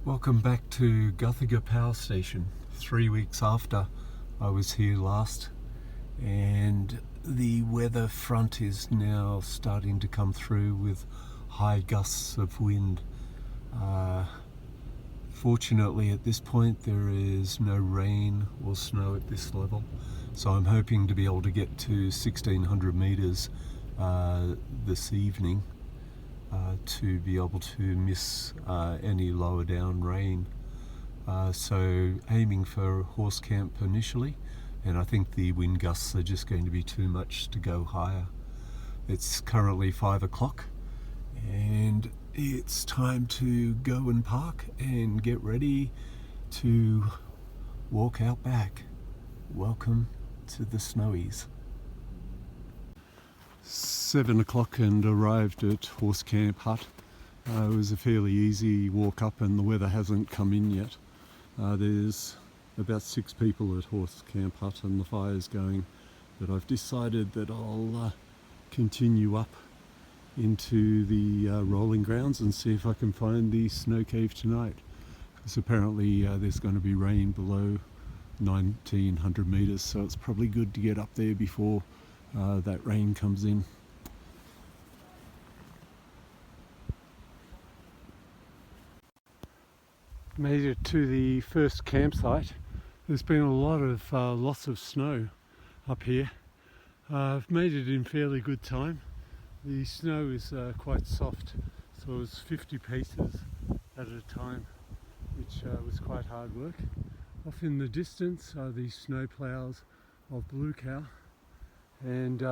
Welcome back to Guthiga Power Station, 3 weeks after I was here last, and the weather front is now starting to come through with high gusts of wind. Fortunately at this point there is no rain or snow at this level, so I'm hoping to be able to get to 1600 meters this evening to be able to miss any lower down rain. So aiming for horse camp initially, and I think the wind gusts are just going to be too much to go higher. It's currently 5 o'clock and it's time to go and park and get ready to walk out back. Welcome to the Snowies. 7 o'clock and arrived at Horse Camp Hut. It was a fairly easy walk up and the weather hasn't come in yet. There's about 6 people at Horse Camp Hut and the fire's going, but I've decided that I'll continue up into the rolling grounds and see if I can find the snow cave tonight, because apparently there's going to be rain below 1900 meters, so it's probably good to get up there before that rain comes in. Made it to the first campsite. There's been a lot of lots of snow up here. I've made it in fairly good time. The snow is quite soft, so it was 50 paces at a time, which was quite hard work. Off in the distance are the snow ploughs of Blue Cow, and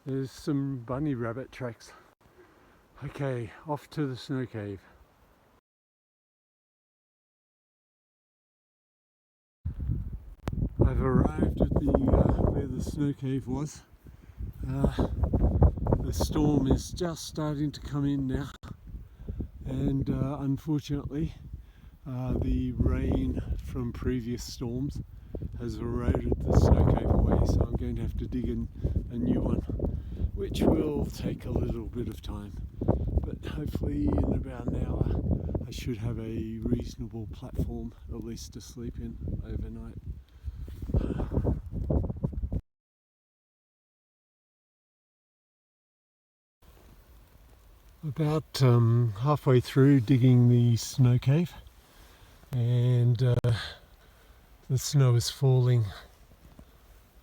there's some bunny rabbit tracks. Okay, off to the snow cave. I've arrived at where the snow cave was. The storm is just starting to come in now, and unfortunately the rain from previous storms has eroded the snow cave away, so I'm going to have to dig in a new one, which will take a little bit of time, but hopefully in about an hour I should have a reasonable platform at least to sleep in overnight. About halfway through digging the snow cave, and the snow is falling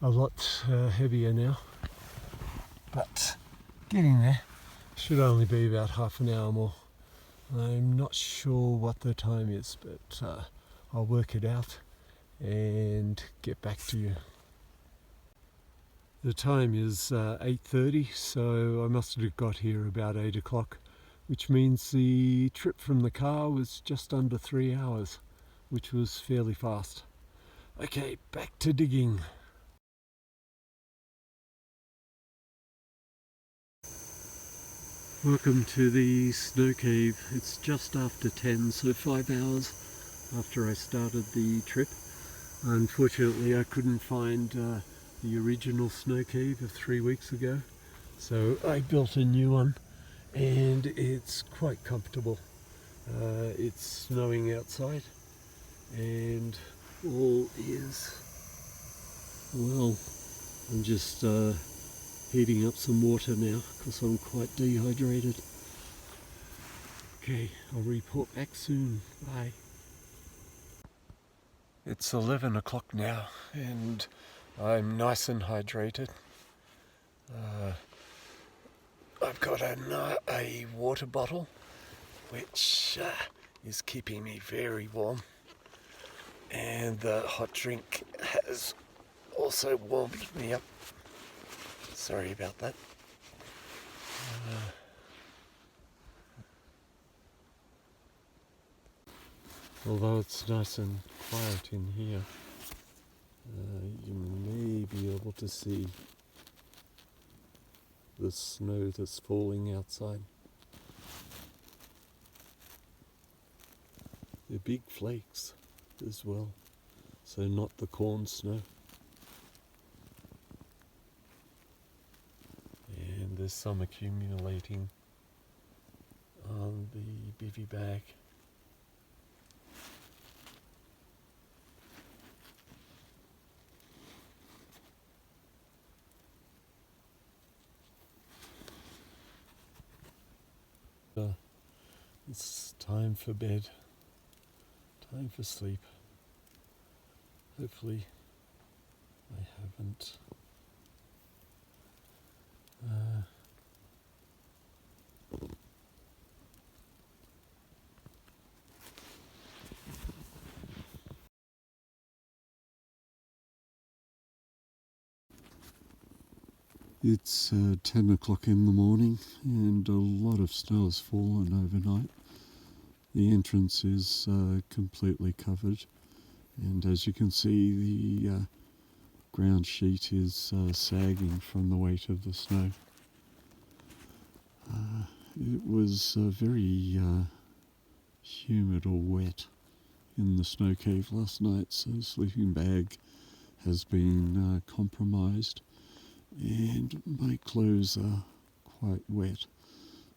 a lot heavier now, but getting there. Should only be about half an hour more. I'm not sure what the time is, but I'll work it out and get back to you. The time is 8:30, so I must have got here about 8 o'clock, which means the trip from the car was just under 3 hours, which was fairly fast. Okay, back to digging. Welcome to the snow cave. It's just after 10, so 5 hours after I started the trip. Unfortunately, I couldn't find the original snow cave of 3 weeks ago, so I built a new one, and it's quite comfortable. It's snowing outside, and all is well. I'm just heating up some water now because I'm quite dehydrated. Okay, I'll report back soon. Bye. It's 11 o'clock now and I'm nice and hydrated. I've got a water bottle which is keeping me very warm, and the hot drink has also warmed me up. Sorry about that. Although it's nice and quiet in here, you may be able to see the snow that's falling outside. They're big flakes as well, so not the corn snow. And there's some accumulating on the bivy bag. It's time for bed, time for sleep. Hopefully I haven't It's 10 o'clock in the morning and a lot of snow has fallen overnight. The entrance is completely covered, and as you can see the ground sheet is sagging from the weight of the snow. It was very humid or wet in the snow cave last night, so the sleeping bag has been compromised and my clothes are quite wet,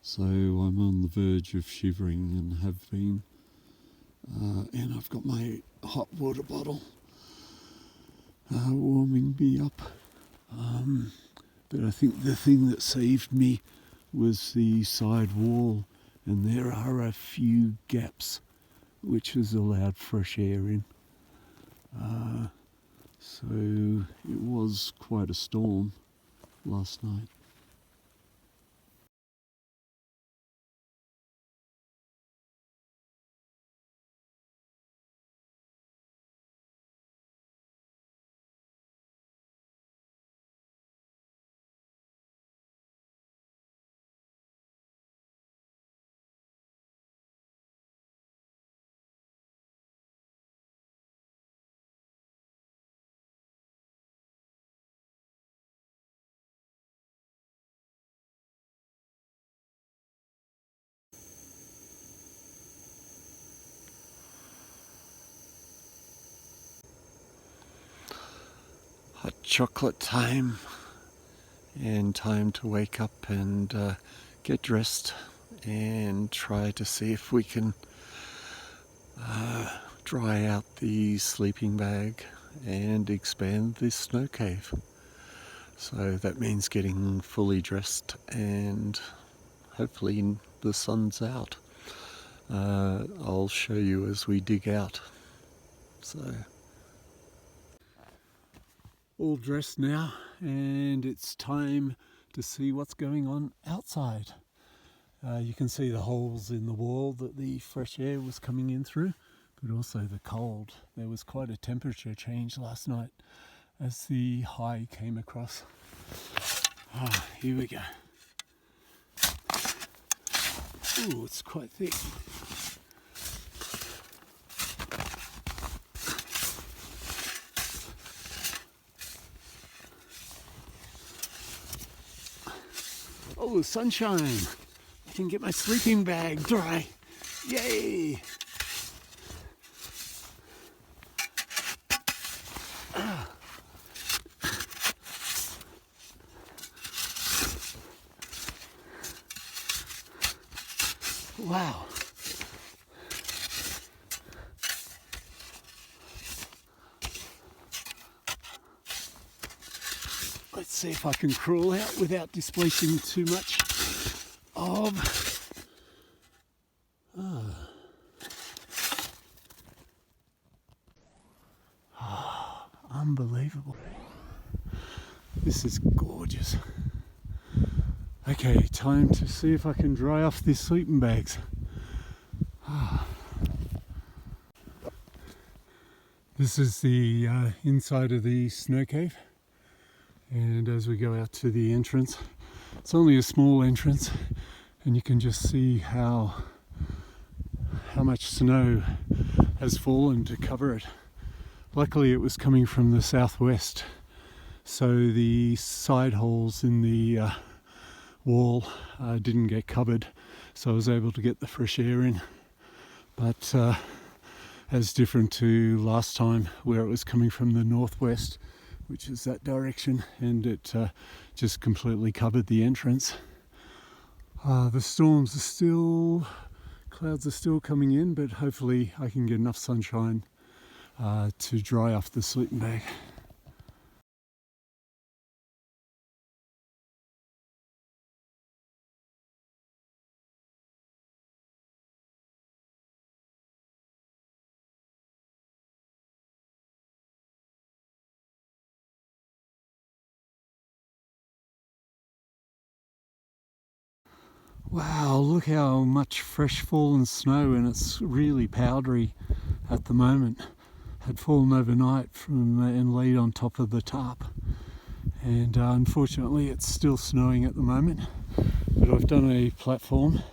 so I'm on the verge of shivering and have been, and I've got my hot water bottle warming me up, but I think the thing that saved me was the side wall, and there are a few gaps which has allowed fresh air in. So it was quite a storm last night. Hot chocolate time, and time to wake up and get dressed and try to see if we can dry out the sleeping bag and expand this snow cave. So that means getting fully dressed and hopefully the sun's out. I'll show you as we dig out. So all dressed now, and it's time to see what's going on outside. You can see the holes in the wall that the fresh air was coming in through, but also the cold. There was quite a temperature change last night as the high came across. Here we go. Ooh, it's quite thick. Oh, sunshine! I can get my sleeping bag dry. Yay! Wow. Let's see if I can crawl out without displacing too much of... Unbelievable. This is gorgeous. Okay, time to see if I can dry off these sleeping bags. This is the inside of the snow cave, and as we go out to the entrance, it's only a small entrance, and you can just see how much snow has fallen to cover it. Luckily it was coming from the southwest, so the side holes in the wall didn't get covered, so I was able to get the fresh air in. But as different to last time where it was coming from the northwest, which is that direction, and it just completely covered the entrance. The storms are still, clouds are still coming in, but hopefully I can get enough sunshine to dry off the sleeping bag. Wow, look how much fresh fallen snow, and it's really powdery at the moment. Had fallen overnight and laid on top of the tarp, and unfortunately it's still snowing at the moment, but I've done a platform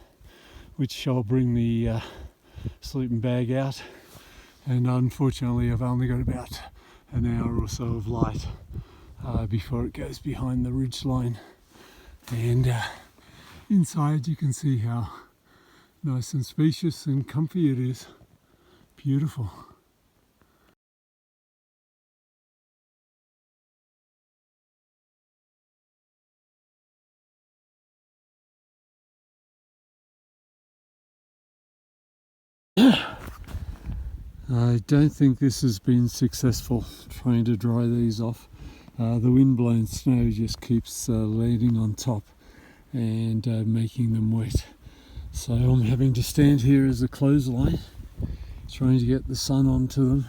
which I'll bring the sleeping bag out, and unfortunately I've only got about an hour or so of light before it goes behind the ridge line, and inside you can see how nice and spacious and comfy it is. Beautiful. I don't think this has been successful trying to dry these off. The windblown snow just keeps landing on top and making them wet. So I'm having to stand here as a clothesline, trying to get the sun onto them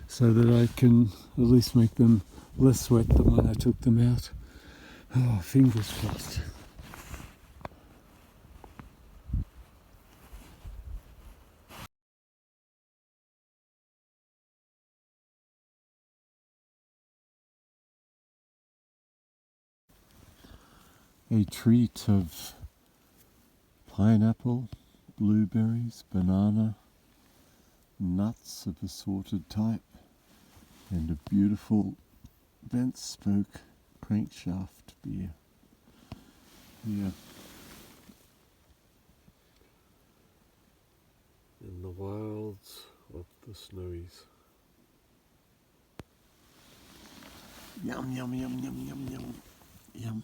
so that I can at least make them less wet than when I took them out. Oh, fingers crossed. A treat of pineapple, blueberries, banana, nuts of assorted type, and a beautiful bent spoke crankshaft beer. Here in the wilds of the Snowies. Yum, yum, yum, yum, yum, yum, yum.